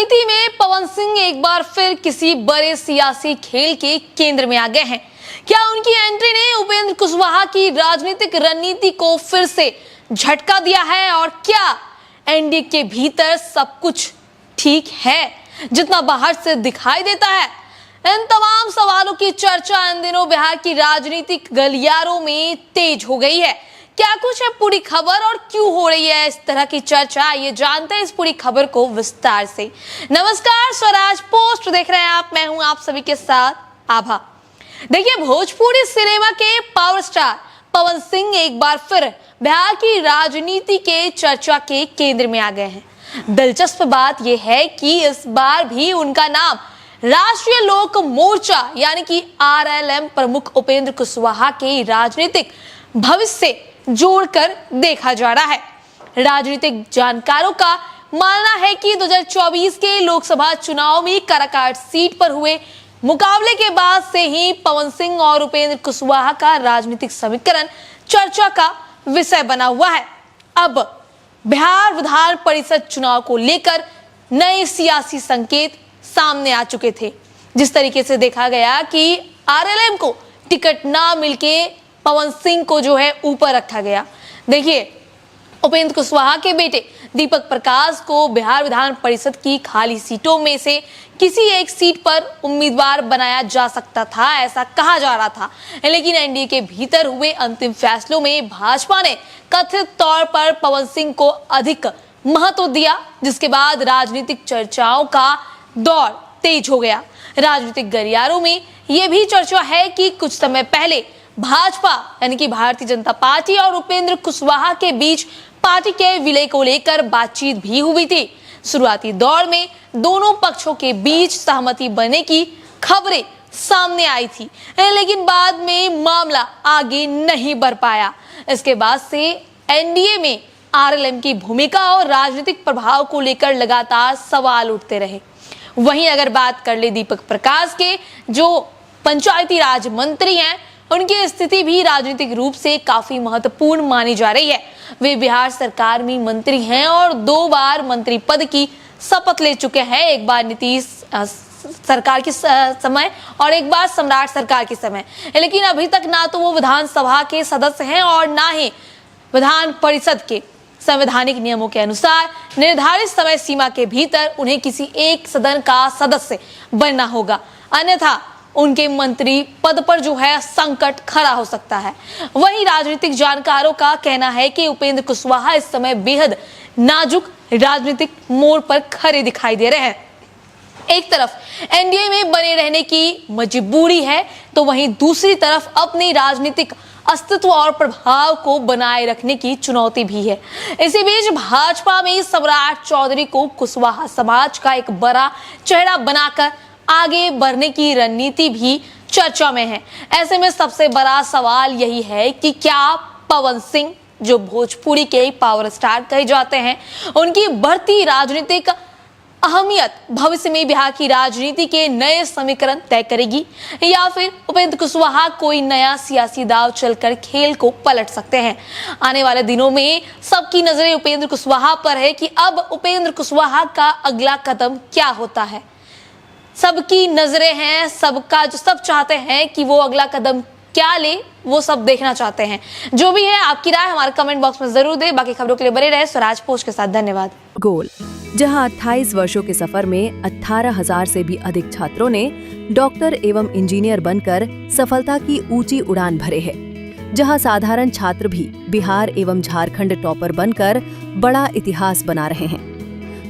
राजनीति में पवन सिंह एक बार फिर किसी बड़े सियासी खेल के केंद्र में आ गए हैं। क्या उनकी एंट्री ने उपेंद्र कुशवाहा की राजनीतिक रणनीति को फिर से झटका दिया है और क्या एनडीए के भीतर सब कुछ ठीक है जितना बाहर से दिखाई देता है? इन तमाम सवालों की चर्चा इन दिनों बिहार की राजनीतिक गलियारों में तेज हो गई है। क्या कुछ है पूरी खबर और क्यों हो रही है इस तरह की चर्चा, ये जानते हैं इस पूरी खबर को विस्तार से। नमस्कार, स्वराज पोस्ट देख रहे हैं आप, मैं हूं आप सभी के साथ आभा। देखिए, भोजपुरी सिनेमा के पावर स्टार पवन सिंह एक बार फिर बिहार की राजनीति के चर्चा के केंद्र में आ गए हैं। दिलचस्प बात यह है कि इस बार भी उनका नाम राष्ट्रीय लोक मोर्चा यानी कि आरएलएम प्रमुख उपेंद्र कुशवाहा के राजनीतिक भविष्य से जोड़कर देखा जा रहा है। राजनीतिक जानकारों का मानना है कि 2024 के लोकसभा चुनाव में काराकाट सीट पर हुए मुकाबले के बाद से ही पवन सिंह और उपेंद्र कुशवाहा का राजनीतिक समीकरण चर्चा का विषय बना हुआ है। अब बिहार विधान परिषद चुनाव को लेकर नए सियासी संकेत सामने आ चुके थे। जिस तरीके से देखा गया कि आरएलएम को टिकट ना मिलके पवन सिंह को जो है ऊपर रखा गया। देखिए, उपेंद्र कुशवाहा के बेटे दीपक प्रकाश को बिहार विधान परिषद की खाली सीटों में से किसी एक सीट पर उम्मीदवार बनाया जा सकता था, ऐसा कहा जा रहा था। लेकिन एनडीए के भीतर हुए अंतिम फैसलों में भाजपा ने कथित तौर पर पवन सिंह को अधिक महत्व दिया, जिसके बाद राजनीतिक चर्चाओं का दौर तेज हो गया। राजनीतिक गलियारों में यह भी चर्चा है कि कुछ समय पहले भाजपा यानी कि भारतीय जनता पार्टी और उपेंद्र कुशवाहा के बीच पार्टी के विलय को लेकर बातचीत भी हुई थी। शुरुआती दौर में दोनों पक्षों के बीच सहमति बनने की खबरें सामने आई थी, लेकिन बाद में मामला आगे नहीं बढ़ पाया। इसके बाद से एनडीए में आरएलएम की भूमिका और राजनीतिक प्रभाव को लेकर लगातार सवाल उठते रहे। वहीं अगर बात कर ले दीपक प्रकाश के, जो पंचायती राज मंत्री हैं, उनकी स्थिति भी राजनीतिक रूप से काफी महत्वपूर्ण मानी जा रही है। वे बिहार सरकार में मंत्री हैं और 2 बार मंत्री पद की शपथ ले चुके हैं, एक बार नीतीश सरकार के समय और एक बार सम्राट सरकार के समय। लेकिन अभी तक ना तो वो विधानसभा के सदस्य हैं और ना ही विधान परिषद के। संवैधानिक नियमों के अनुसार निर्धारित समय सीमा के भीतर उन्हें किसी एक सदन का सदस्य बनना होगा, अन्यथा उनके मंत्री पद पर जो है संकट खड़ा हो सकता है। वहीं राजनीतिक जानकारों का कहना है कि उपेंद्र कुशवाहा इस समय बेहद नाजुक राजनीतिक मोड़ पर खड़े दिखाई दे रहे हैं। एक तरफ एनडीए में बने रहने की मजबूरी है, तो वहीं दूसरी तरफ अपनी राजनीतिक अस्तित्व और प्रभाव को बनाए रखने की चुनौती भी है। इसी बीच भाजपा में सम्राट चौधरी को कुशवाहा समाज का एक बड़ा चेहरा बनाकर आगे बढ़ने की रणनीति भी चर्चा में है। ऐसे में सबसे बड़ा सवाल यही है कि क्या पवन सिंह, जो भोजपुरी के पावर स्टार कहे जाते हैं, उनकी बढ़ती राजनीतिक अहमियत भविष्य में बिहार की राजनीति के नए समीकरण तय करेगी, या फिर उपेंद्र कुशवाहा कोई नया सियासी दांव चलकर खेल को पलट सकते हैं? आने वाले दिनों में सबकी नजरें उपेंद्र कुशवाहा पर है कि अब उपेंद्र कुशवाहा का अगला कदम क्या होता है। सबकी नजरें हैं, सबका जो सब चाहते हैं कि वो अगला कदम क्या ले, वो सब देखना चाहते हैं। जो भी है, आपकी राय हमारे कमेंट बॉक्स में जरूर दें। बाकी खबरों के लिए बने रहे स्वराज पोस्ट के साथ। धन्यवाद। गोल, जहां 28 वर्षों के सफर में 18,000 से भी अधिक छात्रों ने डॉक्टर एवं इंजीनियर बनकर सफलता की ऊंची उड़ान भरे है, जहां साधारण छात्र भी बिहार एवं झारखंड टॉपर बनकर बड़ा इतिहास बना रहे हैं।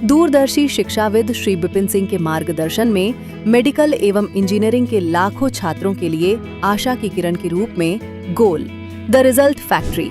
दूरदर्शी शिक्षाविद श्री विपिन सिंह के मार्गदर्शन में मेडिकल एवं इंजीनियरिंग के लाखों छात्रों के लिए आशा की किरण के रूप में गोल, द रिजल्ट फैक्ट्री